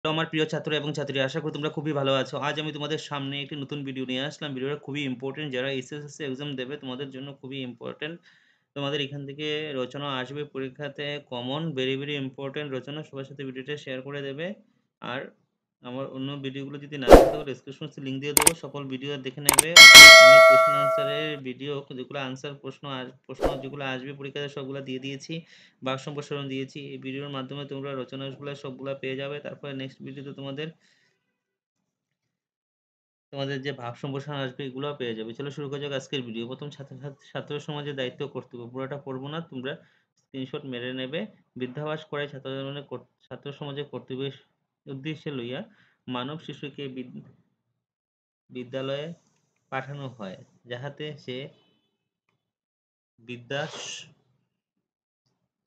Hello আমার প্রিয় ছাত্র এবং ছাত্রীরা, আশা করি তোমরা খুবই ভালো আছো। আজ আমি তোমাদের সামনে একটি নতুন ভিডিও নিয়ে আসলাম। ভিডিওটা খুবই ইম্পোর্টেন্ট, যারা এসএসসি এক্সাম দেবে তোমাদের জন্য খুবই ইম্পোর্টেন্ট। তোমাদের এখান থেকে রচনা আসবে পরীক্ষাতে কমন, ভেরি, ভেরি ইম্পোর্টেন্ট রচনা। সবার সাথে ভিডিওটা শেয়ার করে দেবে। আর আমার অন্য ভিডিওগুলো যদি না দেখে থাকো ডেসক্রিপশন বক্সে লিঙ্ক দিয়ে দেবো। সকল ভিডিও দেখে নেবে। আমি কোয়েশ্চেন আনসারের ভিডিও যেগুলো আনসার প্রশ্ন যেগুলো আসবে পরীক্ষাতে সবগুলো দিয়ে দিয়েছি। বাক্য সম্প্রসারণ দিয়েছি। এই ভিডিওর মাধ্যমে তোমরা রচনাগুলো সবগুলা পেয়ে যাবে। তারপরে নেক্সট ভিডিওতে তোমাদের যে ভাব সম্প্রসারণ আসবে এগুলোও পেয়ে যাবে। চলো শুরু করা যাক আজকের ভিডিও। প্রথম ছাত্র সমাজের দায়িত্ব কর্তব্য। পুরোটা পড়বো না, তোমরা স্ক্রিনশট মেরে নেবে। বৃদ্ধাবাস করাই ছাত্র সমাজের কর্তব্যের উদ্দেশ্যে লইয়া মানব শিশুকে বিদ্যালয়ে পাঠানো হয়, যাহাতে সে বিদ্যা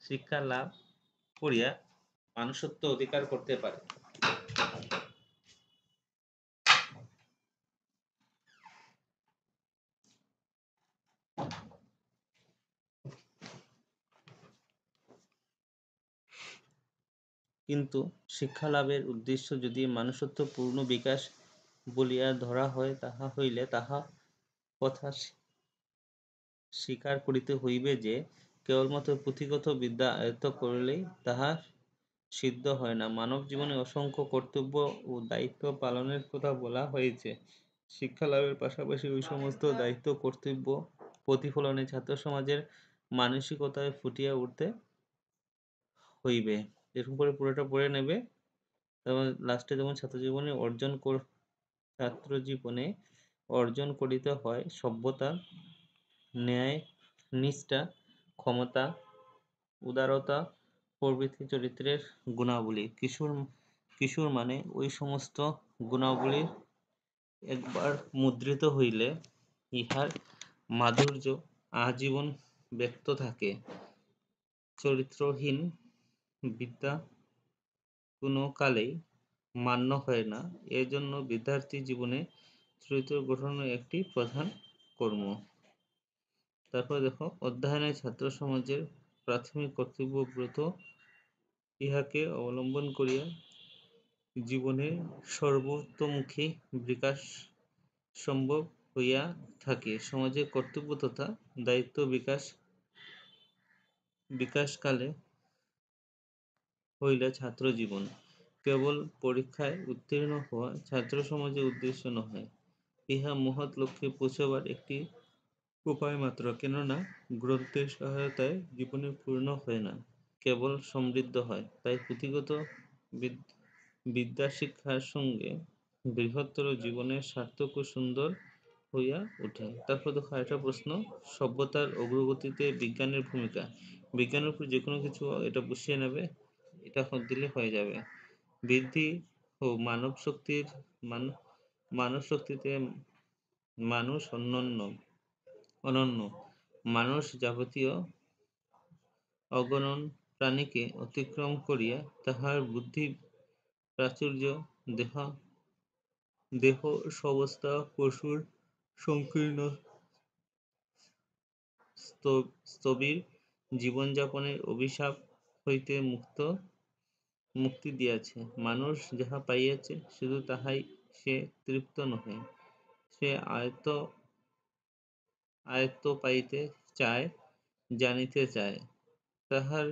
শিক্ষা লাভ করিয়া মানুষত্ব অধিকার করতে পারে। কিন্তু শিক্ষা লাভের উদ্দেশ্য যদি মানুষত্ব পূর্ণ বিকাশ বলিয়া ধরা হয়, তাহা হইলে তাহা কথা স্বীকার করিতে হইবে যে কেবলমাত্র পুঁথিগত বিদ্যা আয়ত্ত করিলেই তাহা সিদ্ধ হয় না। মানব জীবনে অসংখ্য কর্তব্য ও দায়িত্ব পালনের কথা বলা হয়েছে। শিক্ষা লাভের পাশাপাশি ওই সমস্ত দায়িত্ব কর্তব্য প্রতিফলনে ছাত্র সমাজের মানসিকতায় ফুটিয়া উঠতে হইবে। এরকম করে পুরোটা পড়ে নেবে। এবং লাস্টে যেমন ছাত্র জীবনে অর্জন করিতে হয় সভ্যতা, ন্যায়, নিষ্ঠা, ক্ষমতা, উদারতা প্রভৃতি চরিত্রের গুণাবলী। কিশোর মানে ওই সমস্ত গুণাবলী একবার মুদ্রিত হইলে ইহার মাধুর্য আজীবন ব্যক্ত থাকে। চরিত্রহীন বিদ্যা কোনো কালেই মান্য হয় না। এজন্য বিদ্যার্থী জীবনে চরিত্র গঠনের একটি প্রধান কর্ম। তারপর দেখো, অধ্যয়নে ছাত্র সমাজের প্রাথমিক কর্তব্য ব্রত, ইহাকে অবলম্বন করিয়া জীবনে সর্বতোমুখী বিকাশ সম্ভব হইয়া থাকে। সমাজের কর্তব্য তথা দায়িত্ব বিকাশকালে হইলে ছাত্র জীবন। কেবল পরীক্ষায় উত্তীর্ণ হওয়া ছাত্র সমাজের উদ্দেশ্য নহে, ইহা মহৎ লক্ষ্যে পৌঁছবার একটি উপায় মাত্র। কেননা গ্রন্থের সহায়তায় জীবনে পূর্ণ হয় না, কেবল সমৃদ্ধ হয়। তাই পুঁথিগত বিদ্যা শিক্ষার সঙ্গে বৃহত্তর জীবনের সার্থক ও সুন্দর হইয়া ওঠে। তারপর দেখো আরেকটা প্রশ্ন, সভ্যতার অগ্রগতিতে বিজ্ঞানের ভূমিকা। বিজ্ঞানের উপর যে কোনো কিছু এটা বসিয়ে নেবে, এটা দিলে হয়ে যাবে। বৃদ্ধি ও মানব শক্তিতে মানুষ অনন্য। মানুষ যাবতীয় অগণন প্রাণীকে অতিক্রম করিয়া তাহার বুদ্ধি প্রাচুর্য, দেহ সমস্ত পশুর সংকীর্ণ স্থবির জীবনযাপনের অভিশাপ হইতে মুক্তি দিয়াছে। মানুষ যাহা পাইয়াছে শুধু তাহাই সে তৃপ্ত নহে, সে আয়ত্ত পাইতে চায়, জানিতে চায়। তাহার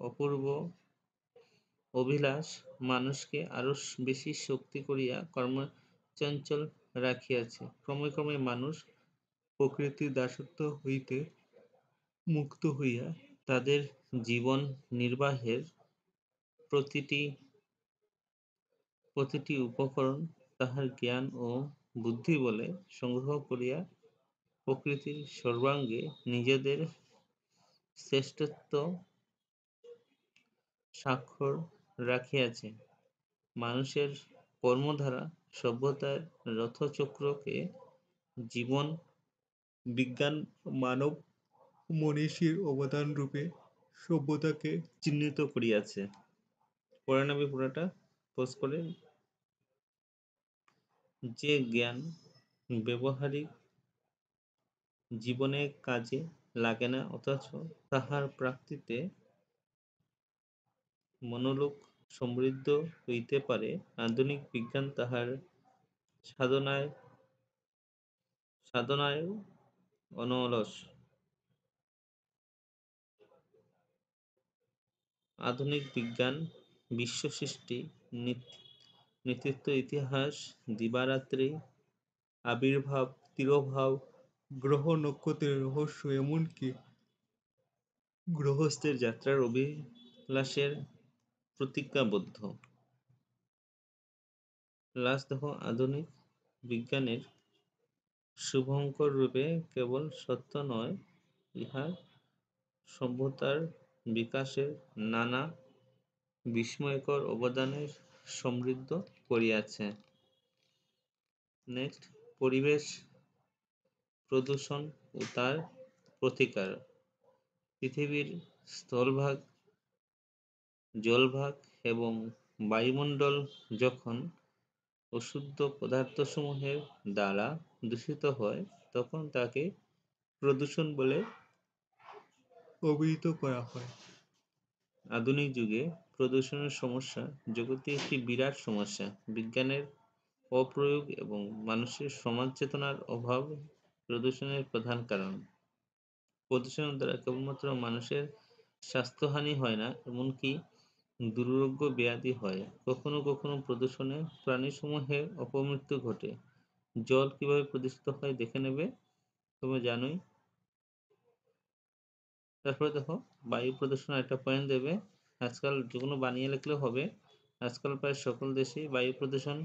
অপূর্ব অভিলাষ মানুষকে আরো বেশি শক্তি করিয়া কর্মচঞ্চল রাখিয়াছে। ক্রমে ক্রমে মানুষ প্রকৃতির দাসত্ব হইতে মুক্ত হইয়া তাদের জীবন নির্বাহের প্রতিটি উপকরণ তাহার জ্ঞান ও বুদ্ধি বলে সংগ্রহ করিয়া প্রকৃতির সর্বাঙ্গে নিজেদের শ্রেষ্ঠত্ব স্বাক্ষর রাখিয়াছে। মানুষের কর্মধারা সভ্যতার রথচক্রকে জীবন বিজ্ঞান মানব মনীষীর অবদানরূপে সভ্যতাকে চিহ্নিত করিয়াছে। পড়ে নেবে পুরোটা পোজ করে। যে জ্ঞান ব্যবহারিক জীবনে কাজে লাগে না, অথচ তাহার প্রাপ্তিতে মনোলোক সমৃদ্ধ হইতে পারে, আধুনিক বিজ্ঞান তাহার সাধনায় সাধনায় অনলস। আধুনিক বিজ্ঞান বিশ্ব সৃষ্টি, নেতৃত্ব, ইতিহাস, দিবারাত্রি, আবির্ভাব, তিরোভাব, গ্রহ নক্ষত্রের রহস্য, এমনকি গৃহস্থের যাত্রার অভিলাষের প্রতিজ্ঞাবদ্ধ। লাস্ট দেখো, আধুনিক বিজ্ঞানের শুভঙ্কর রূপে কেবল সত্য নয়, ইহা সভ্যতার বিকাশের নানা বিস্ময়কর অবদানের সমৃদ্ধ করিয়াছে। নেক্সট, পরিবেশ প্রদূষণ ও তার প্রতিকার। পৃথিবীর স্থলভাগ, জলভাগ এবং বায়ুমণ্ডল যখন অশুদ্ধ পদার্থসমূহের দ্বারা দূষিত হয়, তখন তাকে প্রদূষণ বলে অভিহিত করা হয়। আধুনিক যুগে প্রদূষণের সমস্যা জগতে একটি বিরাট সমস্যা। বিজ্ঞানের অপ্রয়োগ এবং মানুষের সমাজ চেতনার অভাব প্রদূষণের প্রধান কারণ। প্রদূষণের দ্বারা কেবলমাত্র মানুষের স্বাস্থ্যহানি হয় না, এমনকি দুরারোগ্য ব্যাধি হয়। কখনো কখনো প্রদূষণে প্রাণীসমূহের অপমৃত্যু ঘটে। জল কিভাবে প্রদূষিত হয় দেখে নেবে, তোমরা জানোই। তারপরে দেখো, বায়ু প্রদূষণ একটা পয়েন্ট দেবে। আজকাল যে কোনো বানিয়ে লিখলেও হবে। আজকাল প্রায় সকল দেশেই বায়ু প্রদূষণ,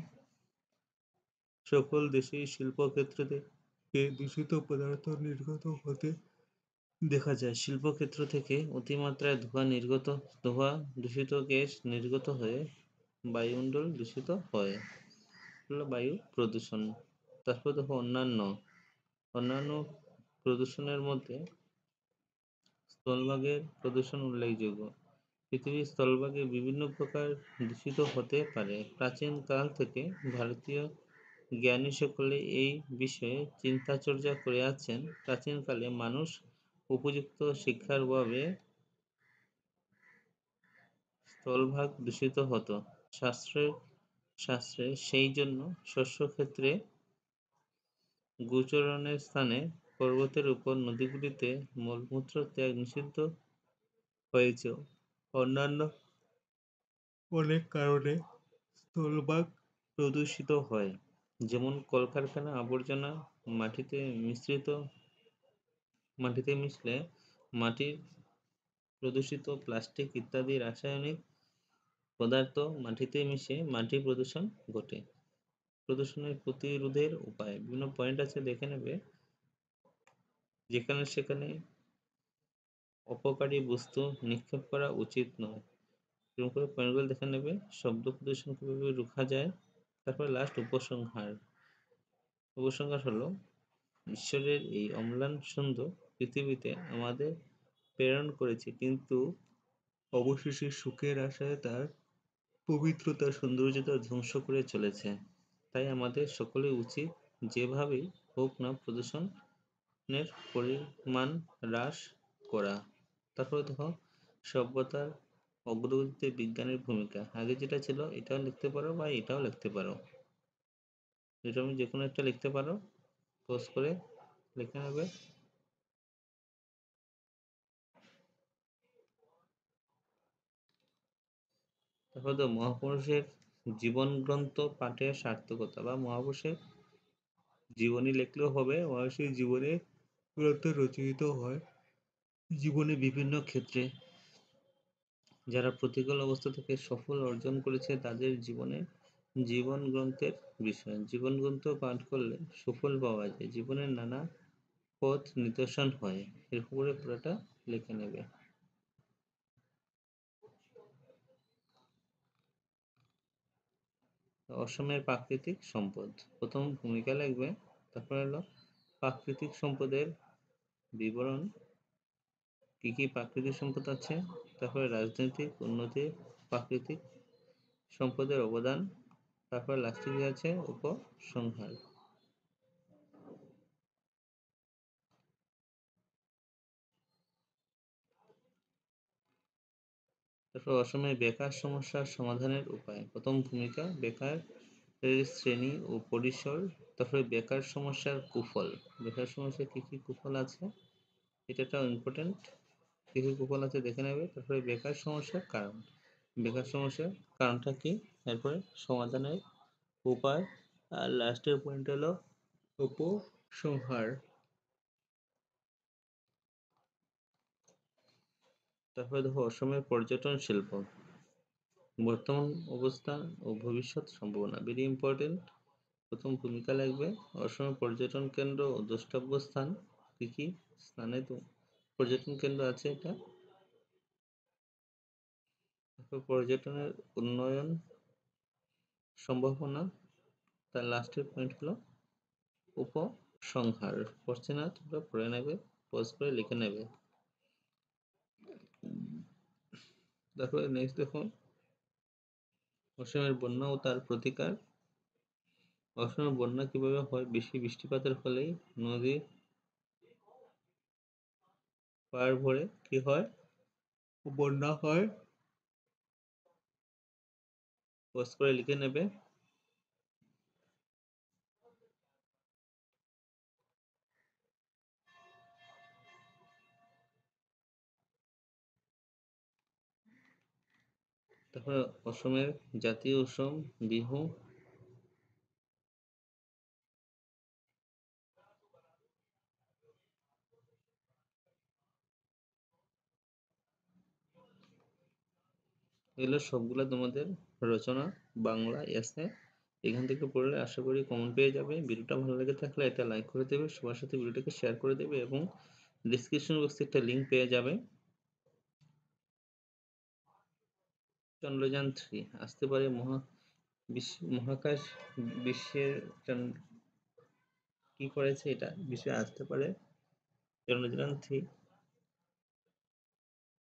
সকল দেশেই শিল্পক্ষেত্র থেকে দূষিত পদার্থ নির্গত হতে দেখা যায়। শিল্পক্ষেত্র থেকে অতিমাত্রায় ধোঁয়া দূষিত গ্যাস নির্গত হয়ে বায়ুমণ্ডল দূষিত হয়, হলো বায়ু প্রদূষণ। তারপর দেখো, অন্যান্য প্রদূষণের মধ্যে স্থলভাগের প্রদূষণ উল্লেখযোগ্য। পৃথিবীর স্থলভাগে বিভিন্ন প্রকার দূষিত হতে পারে। প্রাচীন কাল থেকে ভারতীয় জ্ঞানী সকলে এই বিষয়ে চিন্তা চর্চা করে আছেন। প্রাচীনকালে মানুষ উপযুক্ত শিক্ষার অভাবে স্থলভাগ দূষিত হতো। শাস্ত্রে সেই জন্য শস্যক্ষেত্রে, গোচরণের স্থানে, পর্বতের উপর, নদীগুলিতে মলমূত্র ত্যাগ নিষিদ্ধ হয়েছে। অন্যান্য অনেক কারণে স্থলভাগ প্রদূষিত হয়, যেমন কলকারখানা আবর্জনা, মাটিতে মিশলে মাটির প্রদূষিত, প্লাস্টিক ইত্যাদি রাসায়নিক পদার্থ মাটিতে মিশে মাটি প্রদূষণ ঘটে। প্রদূষণের প্রতিরোধের উপায়, বিভিন্ন পয়েন্ট আছে, দেখে নেবে। যেখানে সেখানে অপকারী বস্তু নিক্ষেপ করা উচিত নয়, এরকম করে পয়েন্টগুলো দেখে নেবে। শব্দ প্রদূষণ কিভাবে রোখা যায়। তারপর লাস্ট, উপসংহার হলো, ঈশ্বরের এই অম্লান সুন্দর পৃথিবীতে আমাদের প্রেরণ করেছে, কিন্তু অবশেষে সুখের আশায় তার পবিত্রতা, সৌন্দর্যতা ধ্বংস করে চলেছে। তাই আমাদের সকলের উচিত যেভাবেই হোক না প্রদূষণের পরিমাণ হ্রাস করা। তারপরে দেখো, সভ্যতার অগ্রগতিতে বিজ্ঞানের ভূমিকা। আগে যেটা ছিল এটাও লিখতে পারো বা এটাও লিখতে পারো, এটা আমি যে কোনো একটা লিখতে পারো, পোজ করে লিখে নেবে। তারপর তো মহাপুরুষের জীবন গ্রন্থ পাঠের সার্থকতা, বা মহাপুরুষের জীবনী লিখলেও হবে। মহাপুরুষের জীবনে গ্রন্থ রচিত হয় জীবনে বিভিন্ন ক্ষেত্রে, যারা প্রতিকূল অবস্থা থেকে সফল অর্জন করেছে তাদের জীবন গ্রন্থের বিষয়। জীবন গ্রন্থ পাঠ করলে সুফল পাওয়া যায়, জীবনের নানা পথ নিদর্শন হয়। এর উপরে পুরোটা লিখে নেবে। অসমের প্রাকৃতিক সম্পদ, প্রথম ভূমিকা লিখবে। তারপরে হলো প্রাকৃতিক সম্পদের বিবরণ, কি কি প্রাকৃতিক সম্পদ আছে। তারপরে রাজনৈতিক উন্নতি, প্রাকৃতিক সম্পদের অবদান। তারপর লাস্টে কি আছে, উপসংহার। তারপর অসময়ে বেকার সমস্যার সমাধানের উপায়। প্রথম ভূমিকা বেকারের শ্রেণী ও পরিসর। তারপরে বেকার সমস্যার কুফল। বেকার সমস্যার কী কী কুফল আছে এটাটাও ইম্পর্টেন্ট। কী কী কুফল আছে দেখে নেবে। তারপরে বেকার সমস্যার কারণ। বেকার সমস্যার কারণটা কি, এরপরে সমাধানের উপায়, আর লাস্টের পয়েন্ট হলো উপসংহার। তারপরে দেখো অসমের পর্যটন শিল্প, বর্তমান অবস্থান ও ভবিষ্যৎ সম্ভাবনা, ভেরি ইম্পর্টেন্ট। প্রথম ভূমিকা লাগবে অসমের পর্যটন কেন্দ্র ও দ্রষ্টব্য স্থান। কি কি স্থানে তো পর্যটন কেন্দ্র আছে এটা। তারপর পর্যটনের উন্নয়ন সম্ভাবনা, তার লাস্টের পয়েন্ট হলো উপসংহার। পড়ছে না তোমরা পড়ে নেবে, পজ করে লিখে নেবে। তারপরে নেক্সট দেখো অসমের বন্যা ও তার প্রতিকার। অসমের বন্যা কিভাবে হয়, বেশি বৃষ্টিপাতের ফলেই নদীর পাড় ভরে কি হয়, বন্যা হয়। পজ করে লিখে নেবে। তারপরে অসমের জাতীয় উৎসব বিহু। এগুলো সবগুলো তোমাদের রচনা বাংলা এসে। এখান থেকে পড়লে আশা করি কমন পেয়ে যাবে। ভিডিওটা ভালো লেগে থাকলে এটা লাইক করে দেবে, সবার সাথে ভিডিওটাকে শেয়ার করে দেবে এবং ডিসক্রিপশন বক্সে একটা লিঙ্ক পেয়ে যাবে। চন্দ্রযান 3 আসতে পারে মহাকাশ বিশ্বের কি করেছে, এটা বিশ্বে আসতে পারে চন্দ্রযান 3।